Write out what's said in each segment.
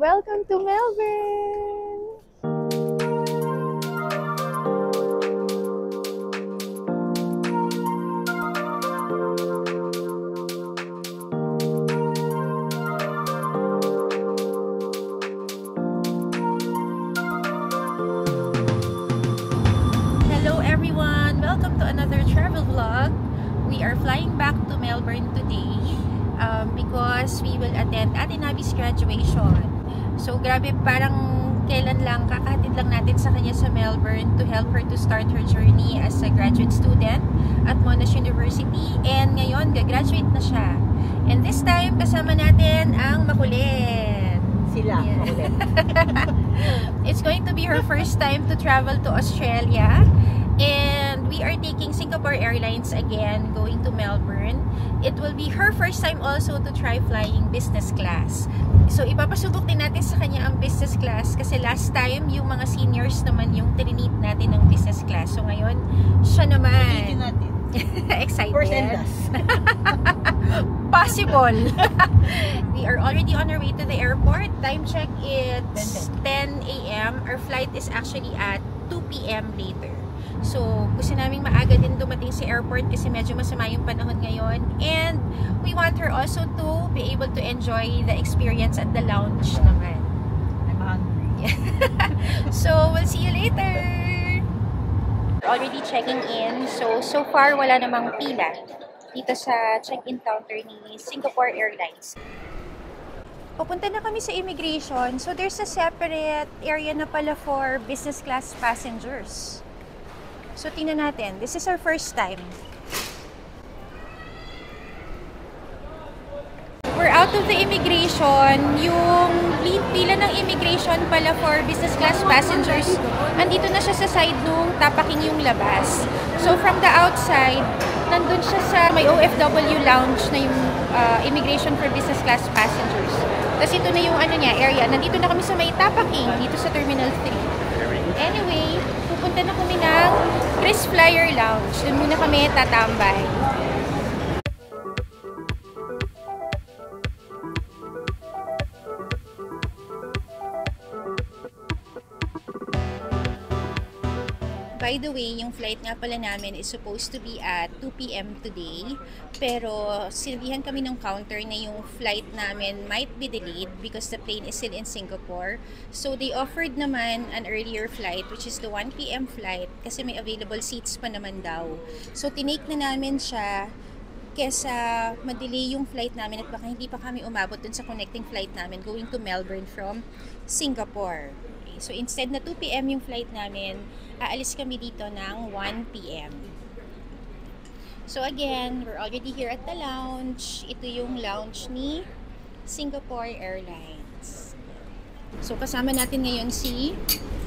Welcome to Melbourne! Hello everyone! Welcome to another travel vlog. We are flying back to Melbourne today because we will attend Ate Navi's graduation. So grabe, parang kailan lang, kakahatid lang natin sa kanya sa Melbourne to help her to start her journey as a graduate student at Monash University. And ngayon, gagraduate na siya. And this time, kasama natin ang makulit. Sila, makulit. It's going to be her first time to travel to Australia. And we are taking Singapore Airlines again, going to Melbourne. It will be her first time also to try flying business class. So, ipapasubok din natin sa kanya ang business class kasi last time, yung mga seniors naman yung trinit natin ng business class. So, ngayon, siya naman. natin. Excited. First and last. Possible. We are already on our way to the airport. Time check, it's 10 a.m. Our flight is actually at 2 p.m. later. So, gusto naming maaga din dumating sa airport kasi medyo masama yung panahon ngayon. And we want her also to be able to enjoy the experience at the lounge naman. I'm hungry. So, we'll see you later! We're already checking in. So far, wala namang pila dito sa check-in counter ni Singapore Airlines. Pupunta na kami sa immigration. So, there's a separate area na pala for business class passengers. So, tingnan natin. This is our first time. We're out of the immigration. Yung pila ng immigration pala for business class passengers, andito na siya sa side nung tapaking yung labas. So, from the outside, nandun siya sa may OFW lounge na yung immigration for business class passengers. Tapos ito na yung ano niya, area. Nandito na kami sa may tapaking, dito sa Terminal 3. Anyway, pupunta na kami ng Chris Flyer Lounge. Doon muna kami tatambay. By the way, yung flight nga pala namin is supposed to be at 2 p.m. today. Pero sinabihan kami ng counter na yung flight namin might be delayed because the plane is still in Singapore. So they offered naman an earlier flight, which is the 1 p.m. flight kasi may available seats pa naman daw. So tinake na namin siya kesa madelay yung flight namin at baka hindi pa kami umabot dun sa connecting flight namin going to Melbourne from Singapore. Okay, so instead na 2 p.m. yung flight namin, aalis kami dito ng 1 p.m. So again, we're already here at the lounge. Ito yung lounge ni Singapore Airlines. So kasama natin ngayon si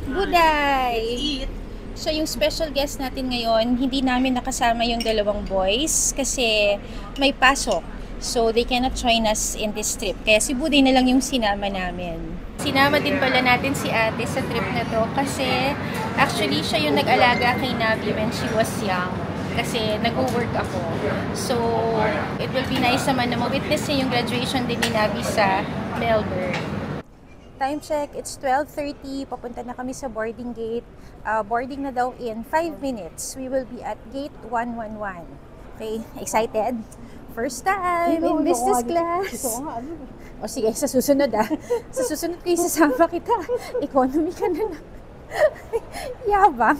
Buday. Siya yung special guest natin ngayon. Hindi namin nakasama yung dalawang boys kasi may pasok. So they cannot join us in this trip. Kaya si Buday na lang yung sinama namin. Sinama din pala natin si ate sa trip na to kasi actually siya yung nag-alaga kay Navi when she was young. Kasi nag-work ako. So, it will be nice naman na ma-witness niya yung graduation din ni Navi sa Melbourne. Time check, it's 12:30. Papunta na kami sa boarding gate. Boarding na daw in 5 minutes. We will be at gate 111. Okay, excited? First time in business class. O sige, sa susunod Sa susunod ko isasama kita. Economy ka na lang. Yabang.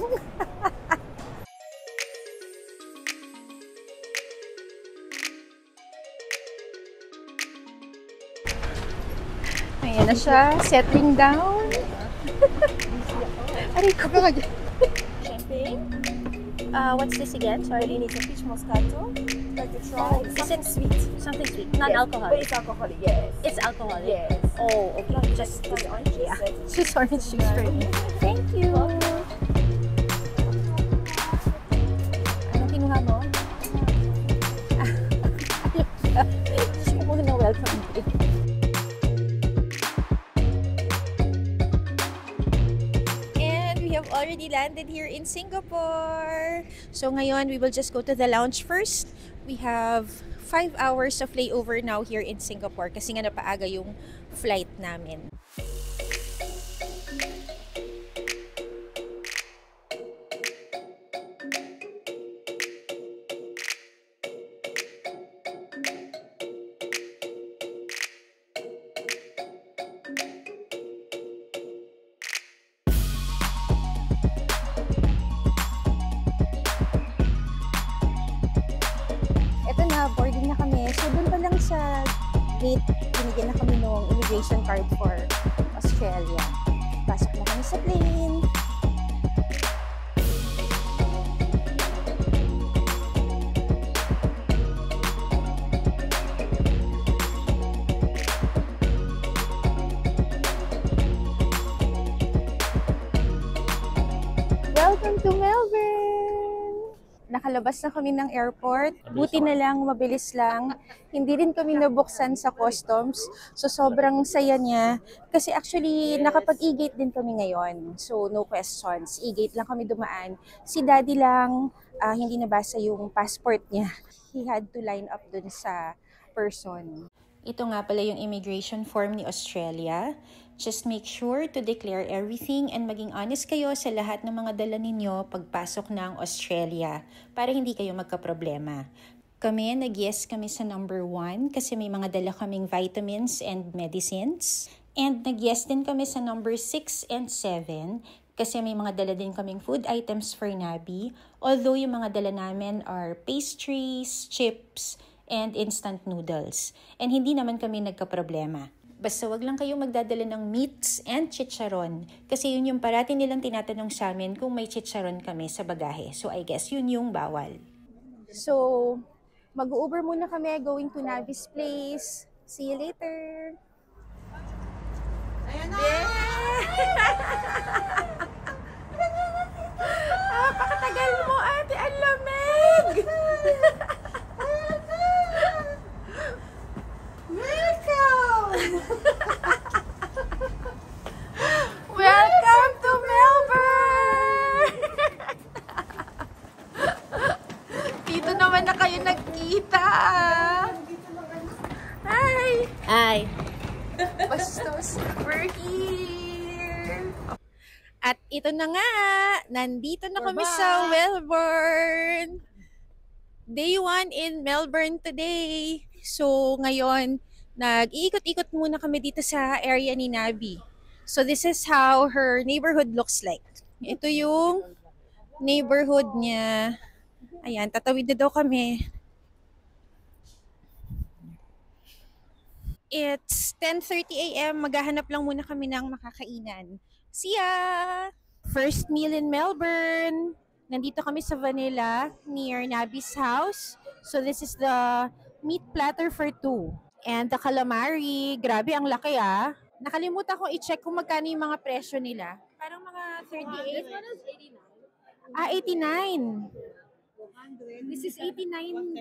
Ayan na siya. Settling down. Aray ko. Champagne. What's this again? Sorry. It's a peach moscato. Like to try. Is it sweet? Something sweet. Non-alcoholic. But it's alcoholic, yes. It's alcoholic? Yes. Oh, okay. Just the orange juice. Yeah. Just orange juice for me. Thank you. Ano kinuha mo? Gusto ko muna welcome drink. Already landed here in Singapore. So ngayon, we will just go to the lounge first. We have 5 hours of layover now here in Singapore kasi nga napaaga yung flight namin. doon pa lang sa gate, binigyan na kami ng immigration card for Australia. Pasok na kami sa plane. Welcome to Melbourne! Nakalabas na kami ng airport. Buti na lang, mabilis lang. Hindi rin kami nabuksan sa customs. So, sobrang saya niya. Kasi actually, nakapag-e-gate din kami ngayon. So, no questions. E-gate lang kami dumaan. Si daddy lang, hindi nabasa yung passport niya. He had to line up dun sa person. Ito nga pala yung immigration form ni Australia. Just make sure to declare everything and maging honest kayo sa lahat ng mga dala ninyo pagpasok ng Australia para hindi kayo magkaproblema. Kami, nag-yes kami sa number 1 kasi may mga dala kaming vitamins and medicines. And nag-yes din kami sa number 6 and 7 kasi may mga dala din kaming food items for Nabi. Although yung mga dala namin are pastries, chips, and instant noodles. And hindi naman kami nagkaproblema. Basta wag lang kayong magdadala ng meats and chicharon. Kasi yun yung parati nilang tinatanong sa amin kung may chicharon kami sa bagahe. So I guess yun yung bawal. So, mag-Uber muna kami going to Navi's place. See you later! Ayan na! Pakatagal mo, ate! Ang lamig! Welcome to Melbourne! Dito naman na kayo nagkita. Hi! Hi! Bastos, we're here! At ito na nga, nandito na kami sa Melbourne. Day 1 in Melbourne today. So, ngayon, nag-iikot-ikot muna kami dito sa area ni Nabi. So, this is how her neighborhood looks like. Ito yung neighborhood niya. Ayan, tatawid na daw kami. It's 10:30 a.m. Maghahanap lang muna kami ng makakainan. See ya! First meal in Melbourne. Nandito kami sa Vanilla near Nabi's house. So, this is the meat platter for 2. And the calamari, grabe ang laki ah. Nakalimutan ko i-check kung magkano yung mga presyo nila. Parang mga 38. 89. This is $89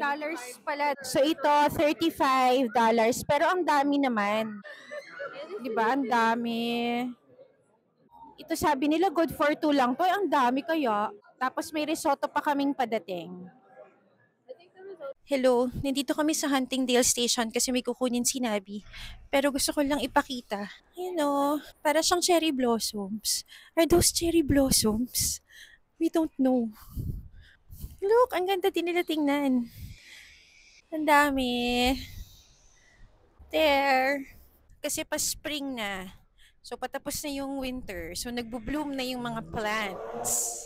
pala. So ito, $35. Pero ang dami naman. Diba? Ang dami. Ito sabi nila good for 2 lang to. Ang dami kaya. Tapos may risotto pa kaming padating. Hello, nandito kami sa Huntingdale Station kasi may kukunin si Nabi. Pero gusto ko lang ipakita. Ayan o, para siyang cherry blossoms. Are those cherry blossoms? We don't know. Look, ang ganda din nila tingnan. Ang dami. There. Kasi pa spring na. So patapos na yung winter. So nagbo-bloom na yung mga plants.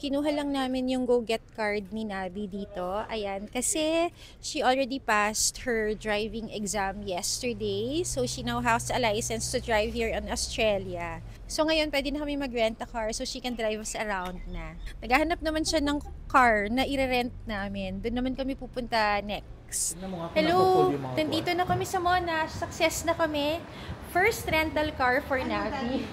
Kinuha lang namin yung go-get card ni Nabi dito. Ayan, kasi she already passed her driving exam yesterday. So, she now has a license to drive here in Australia. So, ngayon, pwede na kami mag-rent a car so she can drive us around na. Naghahanap naman siya ng car na i-rent namin. Doon naman kami pupunta next. Hello! Nandito na kami sa Monash. Success na kami. First rental car for Nabi.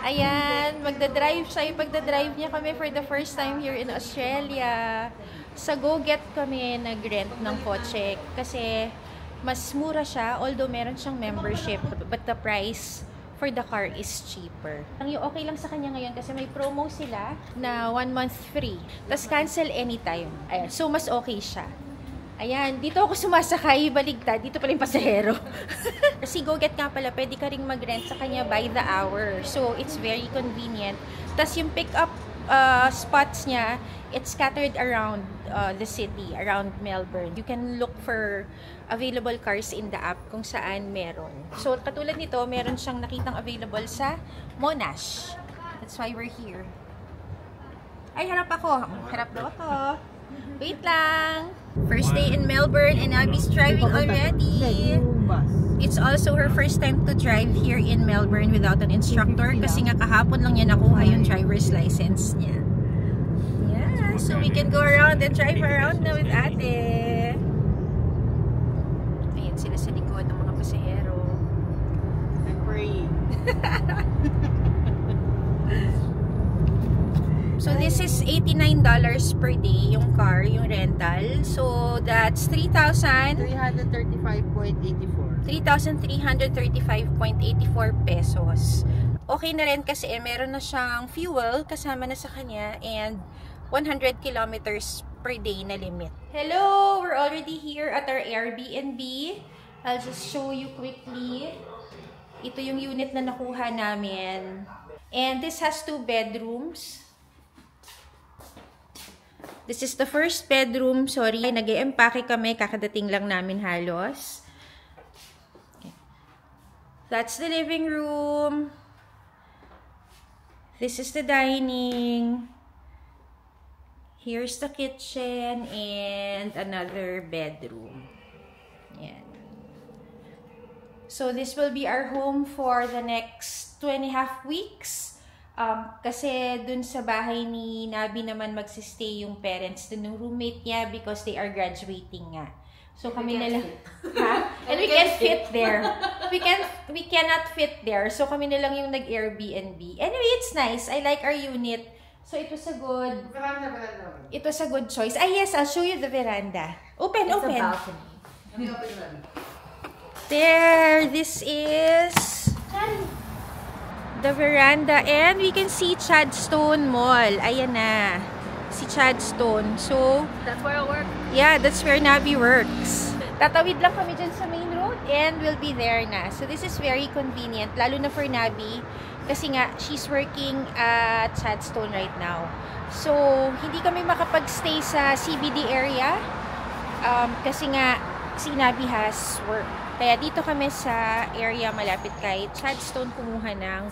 Ayan, magdadrive siya. Ipagdadrive niya kami for the first time here in Australia. Sa Go-Get kami nag-rent ng kotse kasi mas mura siya, although meron siyang membership, but the price for the car is cheaper. Ang okay lang sa kanya ngayon kasi may promo sila na 1 month free. Tapos cancel anytime. Ayan, so mas okay siya. Ayan, dito ako sumasakay, baligtad. Dito pala yung pasahero. Kasi Go-Get nga pala, pwede ka ring mag-rent sa kanya by the hour. So, it's very convenient. Tapos yung pick-up spots niya, it's scattered around the city, around Melbourne. You can look for available cars in the app kung saan meron. So, katulad nito, meron siyang nakitang available sa Monash. That's why we're here. Ay, harap ako. Harap daw ako. Wait lang! First day in Melbourne and Abby's driving already. It's also her first time to drive here in Melbourne without an instructor kasi nga kahapon lang niya nakuha yung driver's license niya. Yeah, so we can go around and drive around na with ate. Ayan sila sa likod ng mga pasahero. I'm praying. So this is $89 per day yung car, yung rental. So that's 335.84. 3,335.84 pesos. Okay na rin kasi meron na siyang fuel kasama na sa kanya and 100 kilometers per day na limit. Hello! We're already here at our Airbnb. I'll just show you quickly. Ito yung unit na nakuha namin. And this has 2 bedrooms. This is the first bedroom. Sorry, nag-e-empake kami. Kakadating lang namin halos. Okay. That's the living room. This is the dining. Here's the kitchen and another bedroom. Yan. So this will be our home for the next 2.5 weeks. Kasi dun sa bahay ni Nabi naman magsistay yung parents dun ng roommate niya because they are graduating nga. So kami na lang, and we can't fit there. We cannot fit there. So kami na lang yung nag-Airbnb. Anyway, it's nice. I like our unit. So it was a good choice. Ah yes, I'll show you the veranda. Open. It's a balcony. There, this is the veranda and we can see Chadstone Mall. Ayan na. Si Chadstone. So, That's where I work. yeah, that's where Nabi works. Tatawid lang kami dyan sa main road and we'll be there na. So, this is very convenient. Lalo na for Nabi. Kasi nga, she's working at Chadstone right now. So, hindi kami makapag-stay sa CBD area. Kasi nga, si Nabi has work. Kaya dito kami sa area malapit kay Chadstone kumuha ng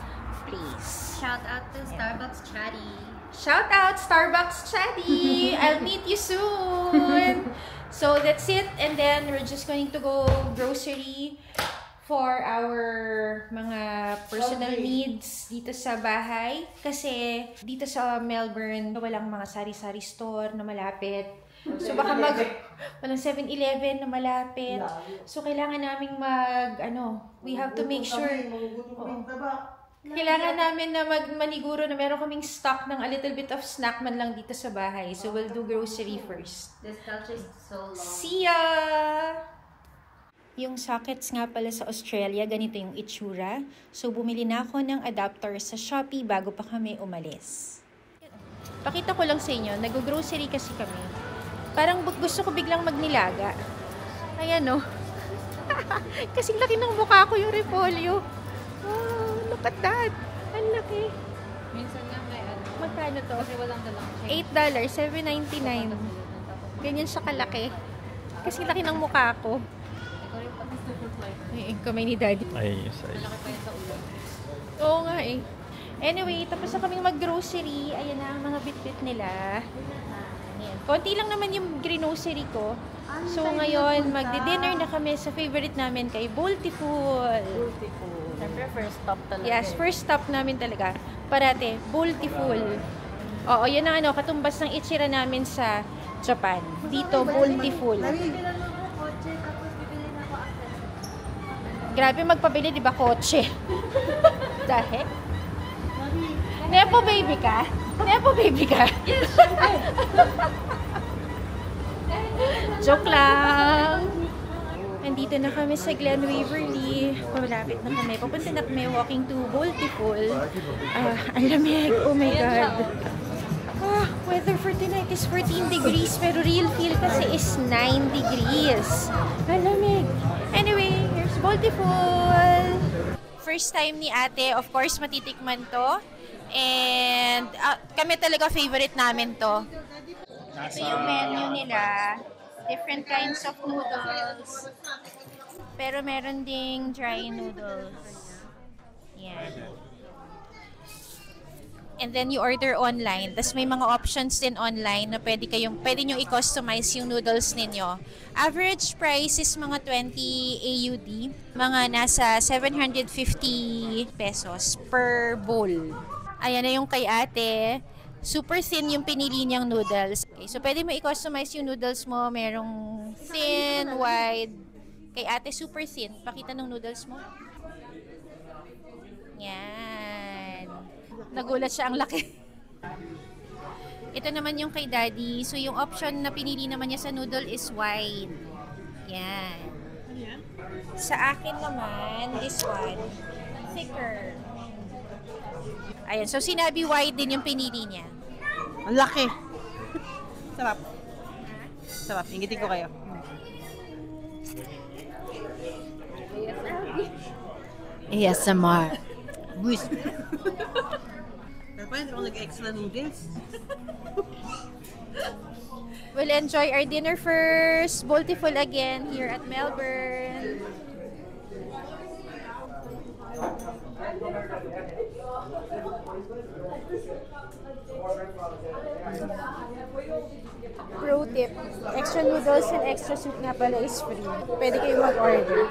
place. Shout out to Starbucks Chatty. Shout out Starbucks Chatty! I'll meet you soon! So that's it. And then we're just going to go grocery for our mga personal needs dito sa bahay. Kasi dito sa Melbourne, walang mga sari-sari store na malapit. So baka walang 7-Eleven na malapit. So kailangan naming we have to make sure. Kailangan namin na maniguro na meron kaming stock ng a little bit of snack man lang dito sa bahay. So we'll do grocery first. This couch is so long. See ya! Yung sockets nga pala sa Australia, ganito yung itsura. So bumili na ako ng adapter sa Shopee bago pa kami umalis. Pakita ko lang sa inyo, nag-grocery kasi kami. Parang gusto ko biglang magnilaga. Ayan o. Kasing laki ng mukha ko yung repolyo. Oh, look at that. Ang laki. Minsan nga may Magkano to? Kasi walang dalang check. $8, $7.99. Ganyan siya kalaki. Kasi laki ng mukha ko. Ikaw rin pati super flight. Ay, kamay ni Daddy. Ay, yes, ay. Malaki pa yun sa ulo. Oo nga eh. Anyway, tapos na kaming mag-grocery. Ayan na ang mga bit-bit nila. Ayan. Konti lang naman yung grocery ko. So ngayon, magdi-dinner na kami sa favorite namin kay Bountiful. Siyempre, first stop talaga. Yes, first stop namin talaga. Parate, Bountiful. Oo, yun ang katumbas ng itsura namin sa Japan. Dito, Bountiful. Grabe magpabili, di ba, kotse? Dahil? Nepo baby ka? Nepo baby ka? Yes, syempre. Joke lang. Nandito na kami sa Glen Waverly. Malapit na kami. Papunta na kami walking to Bountiful. Ang lamig. Oh my God. Weather for tonight is 14 degrees pero real feel kasi is 9 degrees. Ang lamig. Anyway, here's Bountiful. First time ni ate, of course, matitikman to. And kami talaga favorite namin to. Ito yung menu nila. Different kinds of noodles. Pero meron ding dry noodles. Yan. And then you order online. Tapos may mga options din online na pwede nyo i-customize yung noodles ninyo. Average price is mga 20 AUD. Mga nasa 750 pesos per bowl. Ayan na yung kay ate. Super thin yung pinili niyang noodles. Okay, so pwede mo i-customize yung noodles mo. Merong thin, wide. Kay ate super thin. Pakita ng noodles mo. Yan. Nagulat siya, ang laki. Ito naman yung kay daddy. So yung option na pinili naman niya sa noodle is wide. Yan. Sa akin naman, this one, thicker. Ayan, so sinabi wide din yung pinili niya. Ang laki. Sarap. Sarap. Ingitin ko kayo. ASMR. Buwis. Pero pa hindi ako nag-extra noodles. We'll enjoy our dinner first. Bountiful again here at Melbourne. Pro tip, extra noodles and extra soup nga pala is free. Pwede kayo mag-order.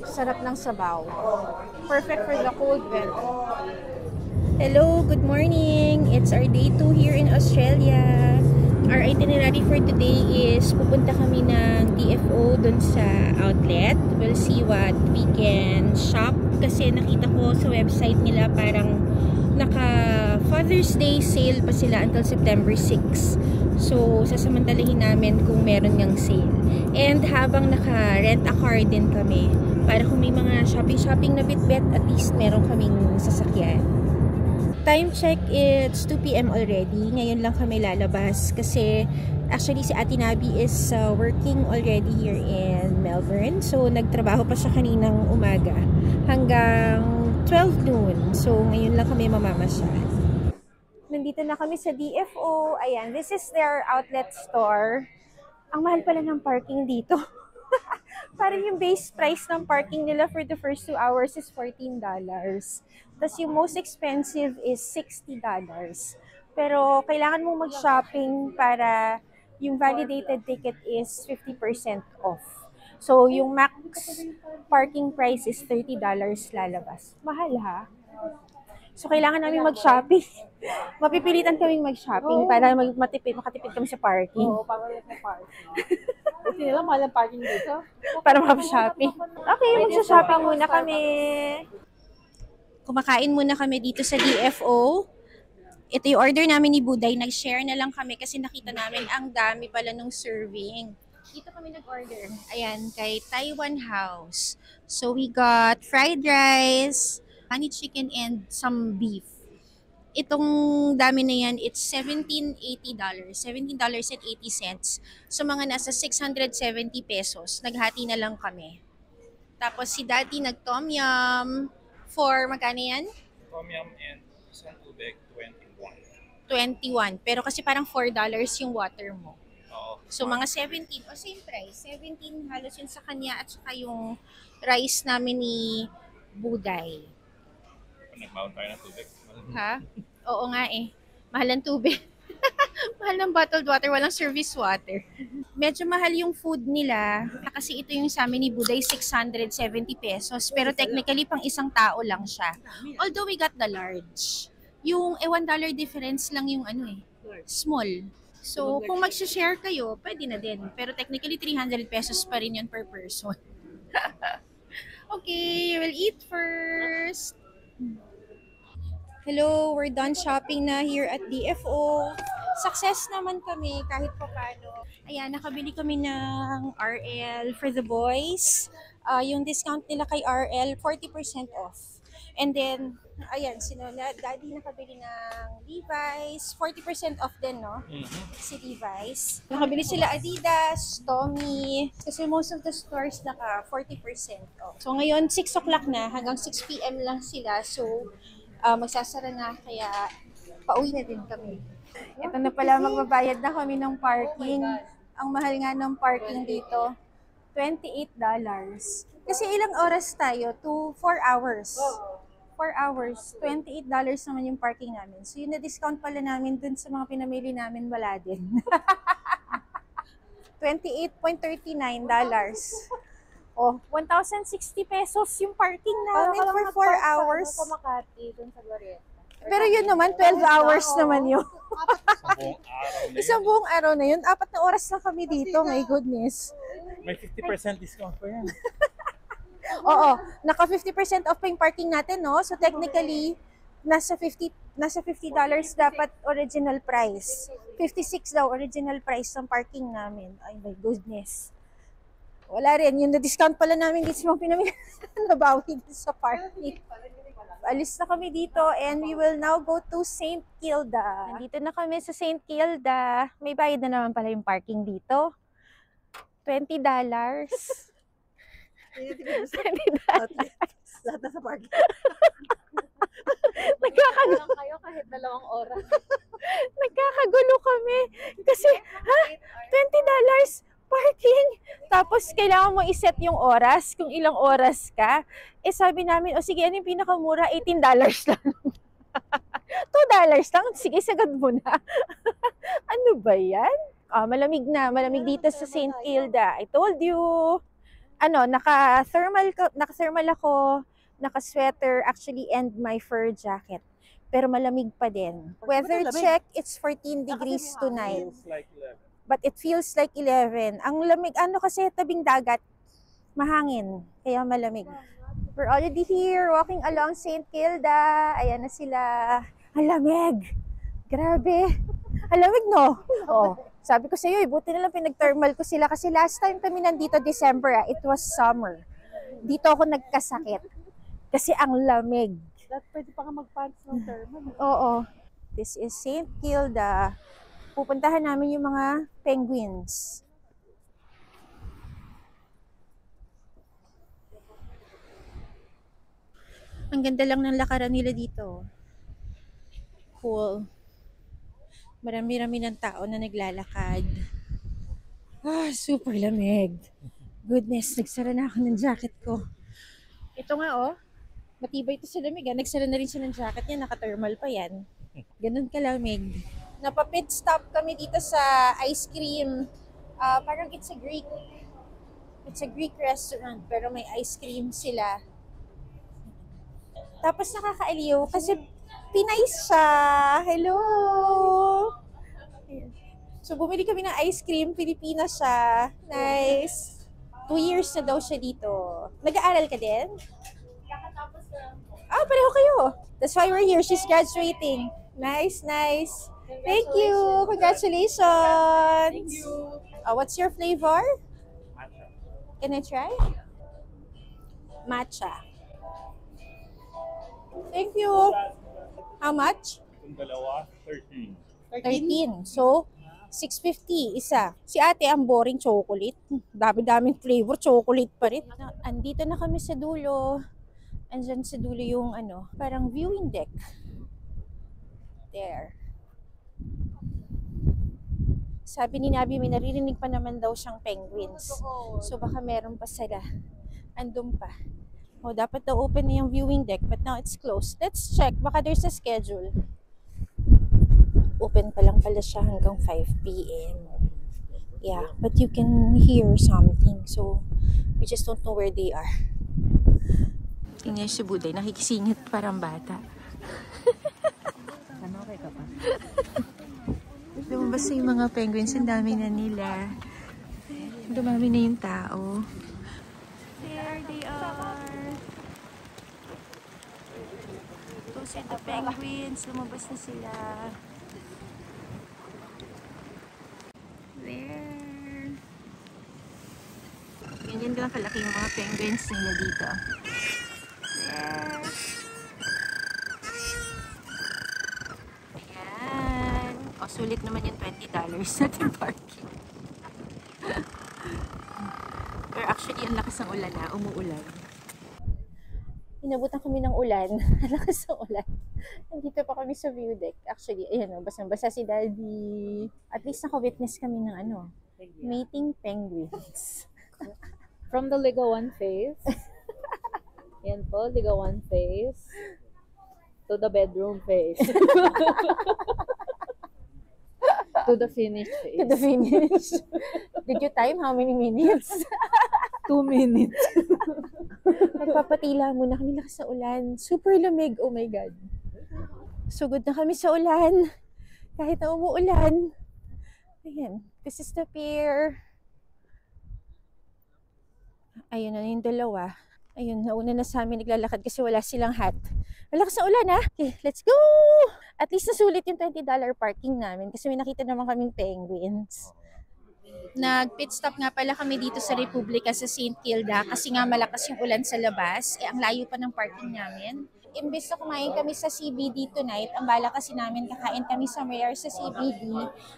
Sarap ng sabaw. Perfect for the cold weather. Hello, good morning. It's our day 2 here in Australia. Our itinerary for today is pupunta kami ng DFO dun sa outlet. We'll see what we can shop kasi nakita ko sa website nila parang naka Father's Day sale pa sila until September 6. So, sasamantalahin namin kung meron ngang sale. And habang naka-rent a car din kami para kung may mga shopping-shopping na bit-bit, at least meron kaming sasakyan. Time check, it's 2 PM already. Ngayon lang kami lalabas kasi actually si Ate Nabi is working already here in Melbourne. So, nagtrabaho pa siya kaninang umaga hanggang 12 noon. So, ngayon lang kami mamamasyal. Nandito na kami sa DFO. Ayan, this is their outlet store. Ang mahal pala ng parking dito. Parang yung base price ng parking nila for the first 2 hours is $14. Tapos yung most expensive is $60. Pero kailangan mong mag-shopping para yung validated ticket is 50% off. So yung max parking price is $30 lalabas. Mahal ha? So kailangan namin mag-shopping. Mapipilitan kaming mag-shopping para makatipid kami sa parking. Oo, para sa parking. Kasi nila mahal ang parking dito. Para makapag-shopping. Okay, mag-shopping muna kami. Kumakain muna kami dito sa DFO. Ito yung order namin ni Buday. Nag-share na lang kami kasi nakita namin ang dami pala nung serving. Dito kami nag-order. Ayan, kay Taiwan House. So we got fried rice, honey chicken, and some beef. Itong dami na yan, it's $17.80. $17.80. So mga nasa 670 pesos. Naghati na lang kami. Tapos si Daddy nag-tom yum for magkano yan? Tom yum and isang tubig, 21. 21. Pero kasi parang $4 yung water mo. Oo. So mga 17. O same price. 17 halos yun sa kanya at saka yung rice namin ni Buday. Nag-mount tayo ng tubig. Ha? Oo nga eh. Mahal ang tubig. Mahal ng bottled water, walang service water. Medyo mahal yung food nila kasi ito yung sa amin ni Buday, 670 pesos. Pero technically, pang isang tao lang siya. Although we got the large. Yung $1 difference lang yung ano eh, small. So, kung mag-share kayo, pwede na din. Pero technically, 300 pesos pa rin yun per person. Okay, we'll eat first. Hello, we're done shopping na here at DFO. Success naman kami kahit pa paano. Ayan, nakabili kami ng RL for the boys. Yung discount nila kay RL, 40% off. And then, ayan, Daddy nakabili ng Levi's. 40% off din, no? Si Levi's. Nakabili sila Adidas, Tommy. Kasi most of the stores naka 40% off. So ngayon, 6 o'clock na. Hanggang 6 PM lang sila. So, magsasara na. Kaya, pauwi na din kami. Ito na pala, magbabayad na kami ng parking. Ang mahal nga ng parking dito, $28. Kasi ilang oras tayo? 4 hours. 4 hours. $28 naman yung parking namin. So, yung na-discount pala namin dun sa mga pinamili namin, wala din. $28.39. Oh, 1,060 pesos yung parking namin for 4 hours. Sa Makati, dun sa Glorieta. Pero yun naman, 12 hours naman yun. Isang buong araw na yun. Isang buong araw na yun. 4 na oras lang kami dito. My goodness. May 50% discount pa yan. Oo, naka 50% off pa yung parking natin, no? So technically, nasa $50 dapat original price. 56 daw original price ng parking namin. Ay my goodness. Wala rin, yung na-discount pala namin dito sa mga pinamili nabawi din sa parking. Alis na kami dito and we will now go to St. Kilda. Nandito na kami sa St. Kilda. May bayad na naman pala yung parking dito. $20. Lahat na sa parking. Nagkakagulo. Lang kayo kahit 2 oras. Nagkakagulo kami. Kasi, $20 parking. Tapos, kailangan mo iset yung oras, kung ilang oras ka. Eh, sabi namin, o sige, ano yung pinakamura? $18 lang. $2 lang. Sige, sagad mo na. Ano ba yan? Malamig na. Malamig dito sa St. Kilda. I told you. Naka-thermal ako, naka-sweater, actually, and my fur jacket. Pero malamig pa din. Weather check, it's 14 degrees tonight. Feels like 11. But it feels like 11. Ang lamig, kasi tabing dagat, mahangin, kaya malamig. We're already here, walking along St. Kilda. Ayan na sila. Ang lamig! Grabe! Ang lamig, no? Oo. Sabi ko sa iyo, buti na lang pinag-thermal ko sila kasi last time kami nandito December, it was summer. Dito ako nagkasakit kasi ang lamig. Pwede pa nga mag-pants ng thermal. Oo. This is St. Kilda. Pupuntahan namin yung mga penguins. Ang ganda lang ng lakaran nila dito. Cool. Marami-rami ng tao na naglalakad. Super lamig. Goodness, nagsara na ako ng jacket ko. Ito nga matibay ito sa lamig. Nagsara na rin siya ng jacket niya, naka-thermal pa yan. Ganun kalamig. Napapit stop kami dito sa ice cream. Parang it's a Greek restaurant pero may ice cream sila. Tapos nakakaaliw kasi Pinay siya. Hello! So, bumili kami ng ice cream. Pilipinas siya. Nice. 2 years na daw siya dito. Nag-aaral ka din? Pareho kayo. That's why we're here. She's graduating. Nice, nice. Thank you. Congratulations. Thank you. What's your flavor? Matcha. Can I try? Matcha. Thank you. How much? Itong dalawa, 13. 13. So, 650 isa. Si ate ang boring chocolate. Dami-daming flavor, chocolate pa rin. Andito na kami sa dulo. Andyan sa dulo yung parang viewing deck. There. Sabi ni Nabi, may naririnig pa naman daw siyang penguins. So baka meron pa sila. Andun pa. Dapat daw open na yung viewing deck, but now it's closed. Let's check. Baka there's a schedule. Open pa lang pala siya hanggang 5 p.m. Yeah, but you can hear something. So, we just don't know where they are. Tingnan si Buday, nakikisingit parang bata. Ano, okay ka pa? Lumabas na yung mga penguins, ang dami na nila. Dumami na yung tao. There they are. Those are the penguins. Lumabas na sila. There. Ganyan lang kalaki yung mga penguins nila dito. There. Ayan. Sulit naman yung $20 natin parking. Pero actually, ang lakas ng ulan na. Umuulan. Inabutan kami ng ulan. Ang lakas ng ulan. Nandito pa kami sa view deck. Actually, ayan basang-basa si Daddy. At least naka-witness kami ng mating penguins. From the Ligawan phase. Yan po, Ligawan phase. To the bedroom phase. To the finish phase. To the finish. Did you time how many minutes? 2 minutes. Magpapatila muna kami, lakas sa ulan. Super lamig, oh my God. Sugod na kami sa ulan. Kahit na umuulan. Ayan, this is the pier. Ayun na yung dalawa. Ayun, nauna na sa amin naglalakad kasi wala silang hat. Malakas na ulan ha. Okay, let's go! At least nasulit yung $20 parking namin kasi may nakita naman kaming penguins. Nag-pit stop nga pala kami dito sa Republika sa St. Kilda kasi nga malakas yung ulan sa labas. Ang layo pa ng parking namin. Imbes na kumain kami sa CBD tonight, ang bala kasi namin kakain kami somewhere sa CBD.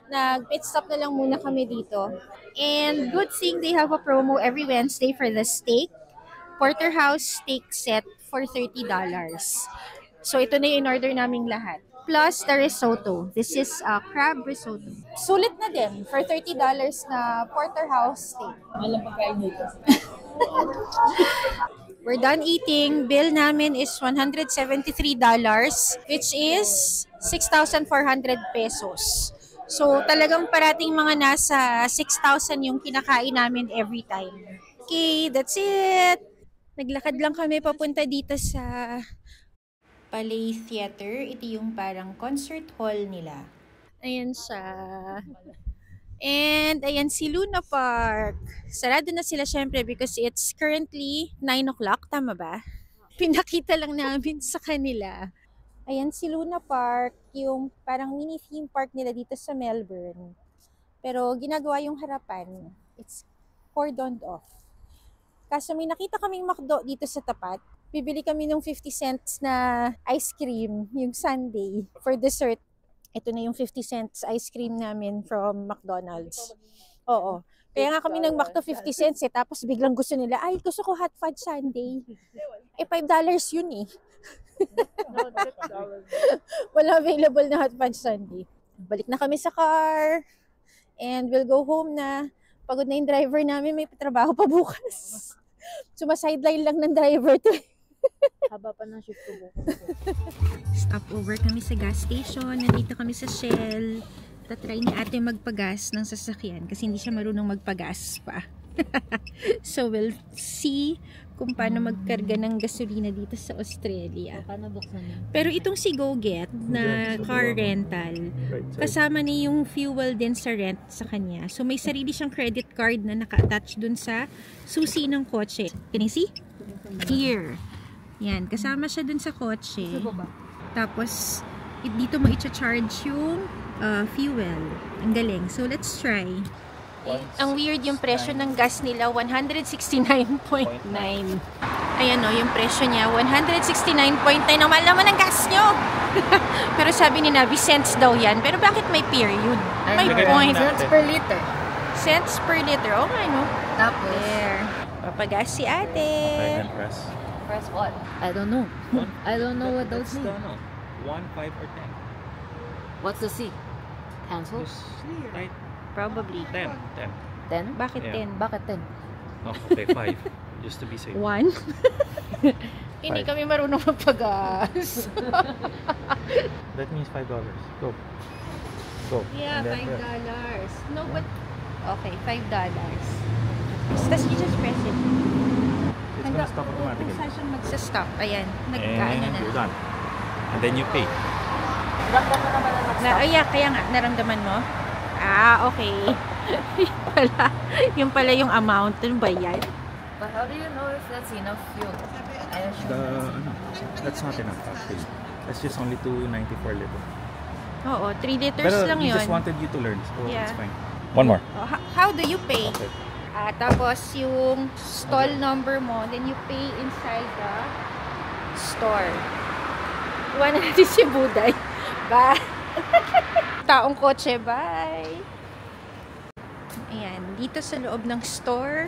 Nag-pit stop na lang muna kami dito. And good thing they have a promo every Wednesday for the steak. Porterhouse steak set for $30. So ito na yung in-order naming lahat. Plus the risotto. This is crab risotto. Sulit na din for $30 na porterhouse steak. Walang pagkain dito. We're done eating. Bill namin is $173, which is 6,400 pesos. So talagang parating mga nasa 6,000 yung kinakain namin every time. Okay, that's it. Naglakad lang kami papunta dito sa Palais Theater. Ito yung parang concert hall nila. Ayan siya. And ayan si Luna Park. Sarado na sila syempre because it's currently 9 o'clock. Tama ba? Pinakita lang namin sa kanila. Ayan si Luna Park. Yung parang mini theme park nila dito sa Melbourne. Pero ginagawa yung harapan. It's cordoned off. Kaso may nakita kaming McDo dito sa tapat. Bibili kami ng 50 cents na ice cream yung sundae for dessert. Ito na yung 50 cents ice cream namin from McDonald's. Oo. Kaya nga kami nang McDo 50 cents eh. Tapos biglang gusto nila, ay gusto ko hot fudge sundae. Eh $5 yun eh. Wala available na hot fudge sundae. Balik na kami sa car. And we'll go home na. Pagod na yung driver namin, may trabaho pa bukas. Sumasideline lang ng driver to. Haba pa ng shift ko. Stop over kami sa gas station. Nandito kami sa Shell. Tatry ni ate magpagas ng sasakyan kasi hindi siya marunong magpagas pa. So we'll see kung paano magkarga ng gasolina dito sa Australia. Paano buksan yun? Pero itong si GoGet na car rental, kasama niya yung fuel din sa rent sa kanya. So may sarili siyang credit card na naka-attach dun sa susi ng kotse. Can you see? Here. Yan, kasama siya dun sa kotse. Tapos, dito mo i-charge yung fuel. Ang galing. So let's try. Ang weird yung presyo ng gas nila, 169.9. Ayan o, yung presyo niya, 169.9. Ang mahal naman ang gas nyo! Pero sabi ni Navi, cents daw yan. Pero bakit may period? May point. Cents per liter. Cents per liter. Oh, ano? Tapos, There. Papagas si ate. Press. press what? I don't know. I don't know what those mean. 1, 5, or 10. What's the C? Cancel? Just right. Probably. 10. 10? Bakit Yeah. 10? Bakit 10? Oh, okay, 5. Just to be safe. 1? Hindi kami marunong magpagas. That means $5. Go. Go. Yeah, And then $5. No, but... Okay, $5. Tapos you just press it. it's gonna stop automatically. Kung saan siya magsa-stop. Ayan, And nagkaano na. you're done. And then you pay. Kaya nga, naramdaman mo? Ah, okay. Yung pala yung amount. Ano ba yan? But how do you know if that's enough fuel? I assume That's not enough actually. That's just only 294 liters. Oo, 3 liters Pero lang we yun. just wanted you to learn, so Yeah. it's fine. One more. Oh, how do you pay? Okay. Tapos yung stall number mo, then you pay inside the store. Iwan na natin si Buday. Bye! Taong kotse, bye! Ayan, dito sa loob ng store,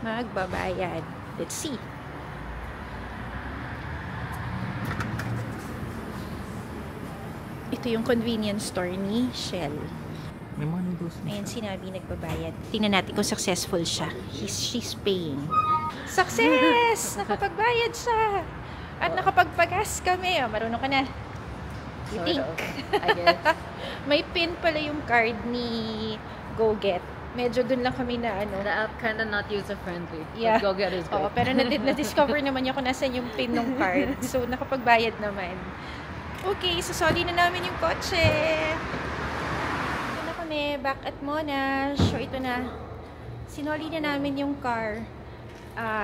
magbabayad. Let's see. Ito yung convenience store ni Shell. May mga noodles na Ayan, sinabi nagbabayad. Tingnan natin kung successful siya. She's paying. Success! Nakapagbayad siya! At nakapagpagas kami. Oh, marunong ka na. You think? I guess. May pin pala yung card ni GoGet. Medyo dun lang kami na ano. The app kinda not user-friendly. Yeah. But Go-Get is great. Oo, pero na-discover naman niya kung nasan yung pin ng card. So, nakapagbayad naman. Okay, susoli na namin yung kotse. Ito na kami, back at Monash. So, ito na. Sinoli na namin yung car.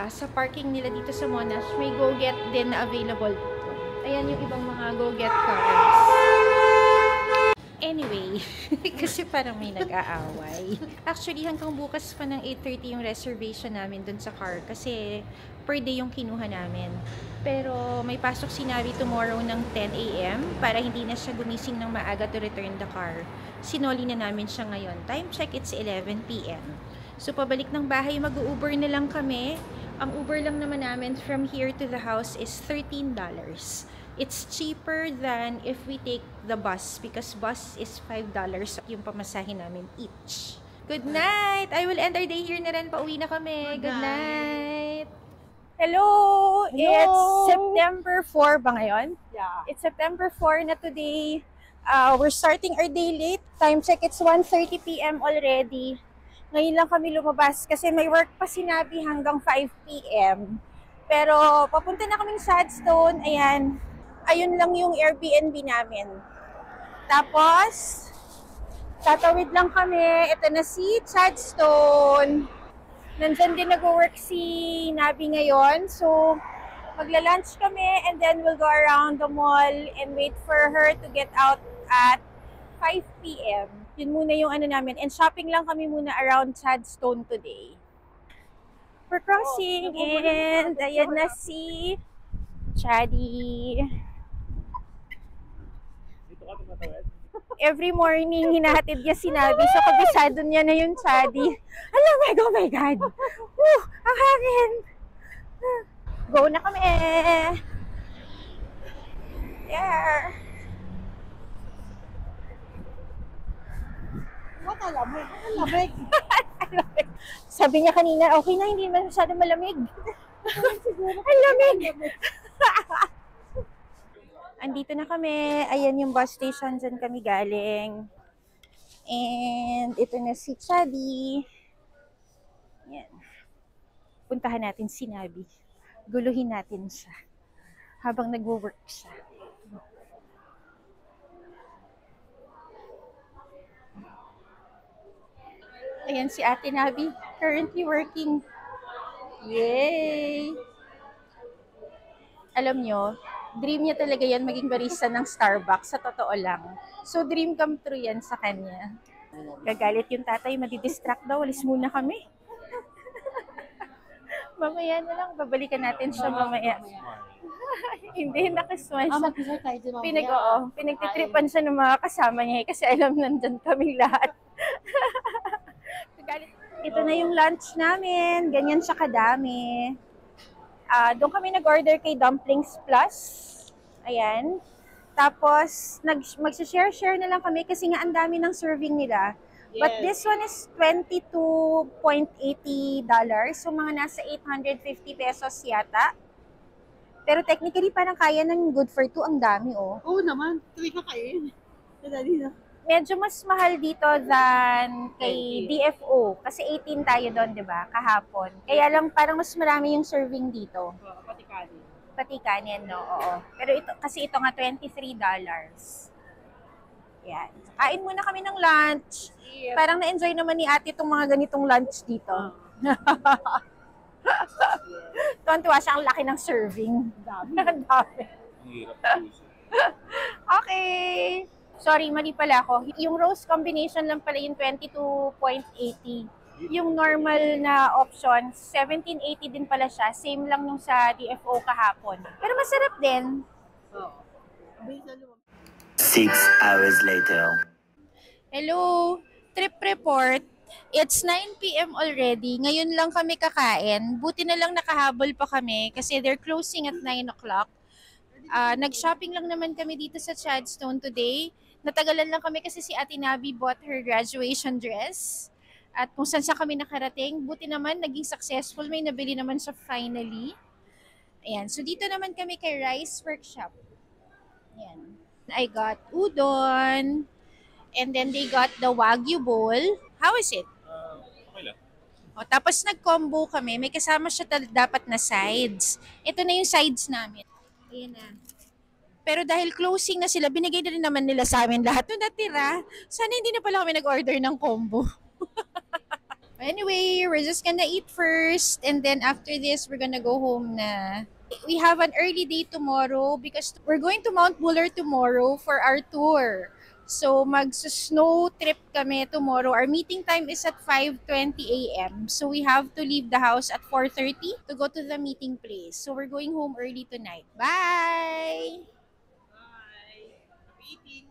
Sa parking nila dito sa Monash, may Go-Get din na available. Ayan yung ibang mga Go-Get cars. Anyway, kasi parang may nag-aaway. Actually, hanggang bukas pa ng 8:30 yung reservation namin dun sa car kasi per day yung kinuha namin. Pero may pasok si Navi tomorrow ng 10 a.m. para hindi na siya gumising ng maaga to return the car. Sinoli na namin siya ngayon. Time check, it's 11 p.m. So, pabalik ng bahay, mag-Uber na lang kami. Ang Uber lang naman namin from here to the house is $13. It's cheaper than if we take the bus because bus is $5 yung pamasahe namin each. Good night! I will end our day here na rin. Pauwi na kami. Good night! Hello! It's September 4 ba ngayon? Yeah. It's September 4 na today. We're starting our day late. Time check, it's 1:30 p.m. already. Ngayon lang kami lumabas kasi may work pa sinabi hanggang 5 p.m. Pero papunta na kaming Sadstone. Ayan. Ayun lang yung Airbnb namin. Tapos, tatawid lang kami. Ito na si Sadstone. Nandyan din nag-work si Nabi ngayon. So, magla-lunch kami and then we'll go around the mall and wait for her to get out at 5 p.m. Yun muna yung ano namin. And shopping lang kami muna around Sadstone today. We're crossing and ayan na si Chaddy. Every morning, hinahatid niya si Nabi. So, kabisado niya na yung Chaddy. Oh my God! Woo! Ang hangin! Go na kami! Yeah! What a lamig? Ang lamig. Sabi niya kanina, okay na, hindi man masyado malamig. Ang lamig! Andito na kami. Ayan yung bus station. Diyan kami galing. And ito na si Chaddy. Ayan. Puntahan natin si Nabi. Guluhin natin siya. Habang nagwo-work siya. Ayan si Ate Nabi. Currently working. Yay! Alam nyo, dream niya talaga yan maging barista ng Starbucks, sa totoo lang. So, dream come true yan sa kanya. Gagalit yung tatay, madidistract daw, alis muna kami. Mamaya na lang, babalikan natin siya mamaya. Hindi, nakasmile siya. Pinagtitripan siya ng mga kasama niya kasi alam nandyan kaming lahat. Ito na yung lunch namin, ganyan siya kadami. Doon kami nag-order kay Dumplings Plus. Ayan. Tapos, mag-share na lang kami kasi nga ang dami ng serving nila. Yes. But this one is $22.80. So, mga nasa 850 pesos yata. Pero technically, parang kaya ng good for two. Ang dami, oh. Oo naman. Tuloy ka kain. Nadali na. Medyo mas mahal dito than kay DFO. Kasi 18 tayo doon, di ba? Kahapon. Kaya lang parang mas marami yung serving dito. Pati kanin. Pati kanin, no? Oo. Pero ito, kasi ito nga $23. Yan. Kain muna kami ng lunch. Yep. Parang na-enjoy naman ni ate itong mga ganitong lunch dito. Tuwan-tuwa siya, ang laki ng serving. Ang dami. Okay. Sorry, mali pala ako. Yung roast combination lang pala yung $22.80. Yung normal na option, $17.80 din pala siya. Same lang nung sa DFO kahapon. Pero masarap din. Oo. 6 hours later. Hello! Trip report. It's 9 p.m. already. Ngayon lang kami kakain. Buti na lang nakahabol pa kami kasi they're closing at 9 o'clock. Nag-shopping lang naman kami dito sa Chadstone today. Natagalan lang kami kasi si Ate Navi bought her graduation dress. At kung saan kami nakarating, buti naman naging successful. May nabili naman siya finally. Ayan. So dito naman kami kay Rice Workshop. Ayan. I got udon. And then they got the Wagyu bowl. How is it? Okay lang. O, tapos nag-combo kami. May kasama siya dapat na sides. Ito na yung sides namin. Ayan na. Pero dahil closing na sila, binigay na rin naman nila sa amin lahat ng natira. Sana hindi na pala kami nag-order ng combo. Anyway, we're just gonna eat first. And then after this, we're gonna go home na. We have an early day tomorrow because we're going to Mount Buller tomorrow for our tour. So, mag-snow trip kami tomorrow. Our meeting time is at 5:20 a.m. So, we have to leave the house at 4:30 to go to the meeting place. So, we're going home early tonight. Bye! Bye! Happy eating!